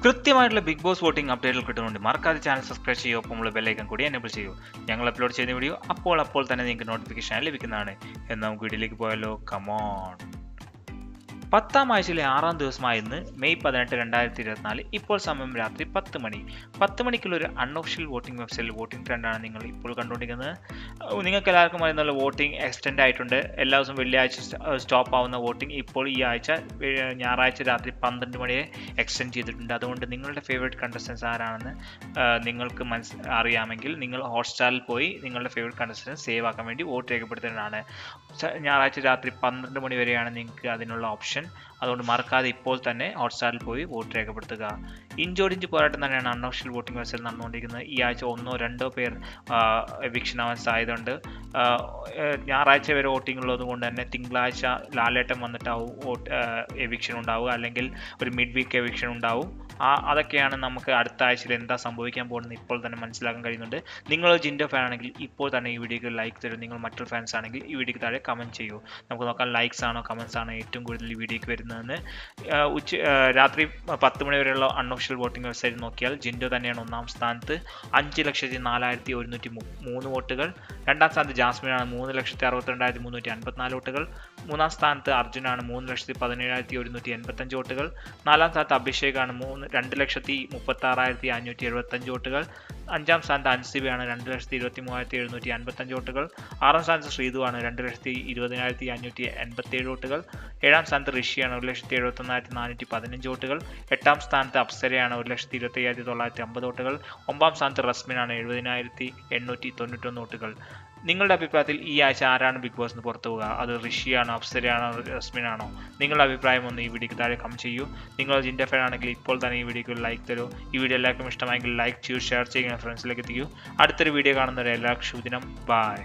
കൃത്യമായിട്ടുള്ള big boss voting അപ്ഡേറ്റുകൾ കിട്ടുന്നുണ്ട്. മറക്കാതെ ചാനൽ സബ്സ്ക്രൈബ് ചെയ്യൂ, ഒപ്പമുള്ള ബെല്ലൈക്കൺ കൂടി എനേബിൾ ചെയ്യൂ. ഞങ്ങൾ അപ്ലോഡ് ചെയ്യുന്ന വീഡിയോ അപ്പോൾ തന്നെ നിങ്ങൾക്ക് നോട്ടിഫിക്കേഷൻ ലഭിക്കുന്നതാണ്. എന്നാൽ നമുക്ക് വീഡിയോയിലേക്ക് പോയാലോ? കമോൺ. 10ാം ആഴ്ചയിലെ 6ാം ദിവസമായ ഇന്ന് മെയ് 18, 2024. ഇപ്പോൾ സമയം രാത്രി 10 മണി. 10 മണിക്കുള്ള ഒരു അൺഒഫീഷ്യൽ വോട്ടിംഗ് വെബ്സൈറ്റിൽ വോട്ടിംഗ് ട്രെൻഡാണ് നിങ്ങൾ ഇപ്പോൾ കണ്ടുകൊണ്ടിരിക്കുന്നത്. നിങ്ങൾക്ക് എല്ലാവർക്കും അറിയുന്ന വോട്ടിംഗ് എക്സ്റ്റെൻഡ് ആയിട്ടുണ്ട്. എല്ലാ ദിവസവും വെള്ളിയാഴ്ച സ്റ്റോപ്പ് ആവുന്ന വോട്ടിംഗ് ഇപ്പോൾ ഈ ആഴ്ച ഞായറാഴ്ച രാത്രി 12 മണിയെ എക്സ്റ്റെൻഡ് ചെയ്തിട്ടുണ്ട്. അതുകൊണ്ട് നിങ്ങളുടെ ഫേവറേറ്റ് കണ്ടസ്റ്റൻസ് ആരാണെന്ന് നിങ്ങൾക്ക് അറിയാമെങ്കിൽ നിങ്ങൾ ഹോട്ട്സ്റ്റാറിൽ പോയി നിങ്ങളുടെ ഫേവറേറ്റ് കണ്ടസ്റ്റൻസ് സേവ് ആക്കാൻ വേണ്ടി വോട്ട് രേഖപ്പെടുത്തുന്നതാണ്. ഞായറാഴ്ച രാത്രി 12 മണി വരെയാണ് നിങ്ങൾക്ക് അതിനുള്ള ഓപ്ഷൻ. അതുകൊണ്ട് മറക്കാതെ ഇപ്പോൾ തന്നെ ഹോട്ട്സ്റ്റാറിൽ പോയി വോട്ട് രേഖപ്പെടുത്തുക. ഇഞ്ചോടിഞ്ച് പോരാട്ടം തന്നെയാണ് അൺഒഫീഷ്യൽ വോട്ടിംഗ് വെബ്സൈറ്റിൽ നടന്നുകൊണ്ടിരിക്കുന്നത്. ഈ ആഴ്ച 1-2 പേർ എവിക്ഷൻ ആവാൻ സാധ്യതയുണ്ട്. ഞായറാഴ്ച വരെ വോട്ടിംഗ് ഉള്ളത് കൊണ്ട് തന്നെ തിങ്കളാഴ്ച ലാലേട്ടൻ വന്നിട്ടാവും എവിക്ഷൻ ഉണ്ടാവുക, അല്ലെങ്കിൽ ഒരു മിഡ് വീക്ക് എവിക്ഷൻ ഉണ്ടാവും. അതൊക്കെയാണ് നമുക്ക് അടുത്ത ആഴ്ചയിൽ എന്താ സംഭവിക്കാൻ പോകുന്നത് ഇപ്പോൾ തന്നെ മനസ്സിലാക്കാൻ കഴിയുന്നുണ്ട്. നിങ്ങൾ ജിൻഡോ ഫാൻ ആണെങ്കിൽ ഇപ്പോൾ തന്നെ ഈ വീഡിയോക്ക് ലൈക്ക് തരും. നിങ്ങൾ മറ്റൊരു ഫാൻസ് ആണെങ്കിൽ ഈ വീഡിയോക്ക് താഴെ കമൻറ്റ് ചെയ്യൂ. നമുക്ക് നോക്കാം ലൈക്സ് ആണോ കമൻസ് ആണോ ഏറ്റവും കൂടുതൽ ഈ വീഡിയോക്ക് വരുന്നതെന്ന്. രാത്രി 10 മണി വരെയുള്ള അൺഒഫീഷ്യൽ വോട്ടിംഗ് വെബ്സൈറ്റ് നോക്കിയാൽ ജിൻഡോ തന്നെയാണ് 1ാം സ്ഥാനത്ത്, 5,04,103 വോട്ടുകൾ. 2ാം സ്ഥാനത്ത് ജാസ്മിനാണ് 3,62,354 വോട്ടുകൾ. 3ാം സ്ഥാനത്ത് അർജുനാണ് 3,17,185 വോട്ടുകൾ. 4ാം സ്ഥാനത്ത് അഭിഷേകാണ് 2,36,575 വോട്ടുകൾ. 5ാം സ്ഥാനത്ത് അൻസിബയാണ് 2,23,755 വോട്ടുകൾ. 6ാം സ്ഥാനത്ത് ശ്രീതുവാണ് 2,20,587 വോട്ടുകൾ. 7ാം സ്ഥാനത്ത് ഋഷിയാണ് 1,71,415 വോട്ടുകൾ. 8ാം സ്ഥാനത്ത് അപ്സരയാണ് 1,25,950 വോട്ടുകൾ. 9ാം സ്ഥാനത്ത് റസ്മിനാണ് 70,891 വോട്ടുകൾ. നിങ്ങളുടെ അഭിപ്രായത്തിൽ ഈ ആഴ്ച ആരാണ് ബിഗ് ബോസ് നിന്ന് പുറത്തു പോകുക? അത് ഋഷിയാണോ, അപ്സരയാണോ, റസ്മിനാണോ? നിങ്ങളുടെ അഭിപ്രായം ഒന്ന് ഈ വീഡിയോക്ക് താഴെ കമന്റ് ചെയ്യൂ. നിങ്ങൾ ജിൻഡോ ഫാൻ ആണെങ്കിൽ ഇപ്പോൾ തന്നെ ഈ വീഡിയോക്ക് ലൈക്ക് തരൂ. ഈ വീഡിയോ എല്ലാവർക്കും ഇഷ്ടമായെങ്കിൽ ലൈക്ക് ചെയ്യൂ, ഷെയർ ചെയ്യുക, ഫ്രണ്ട്സിലേക്ക് എത്തിക്കൂ. അടുത്തൊരു വീഡിയോ കാണുന്നവരെ എല്ലാവർക്കും ശുഭദിനം. ബൈ.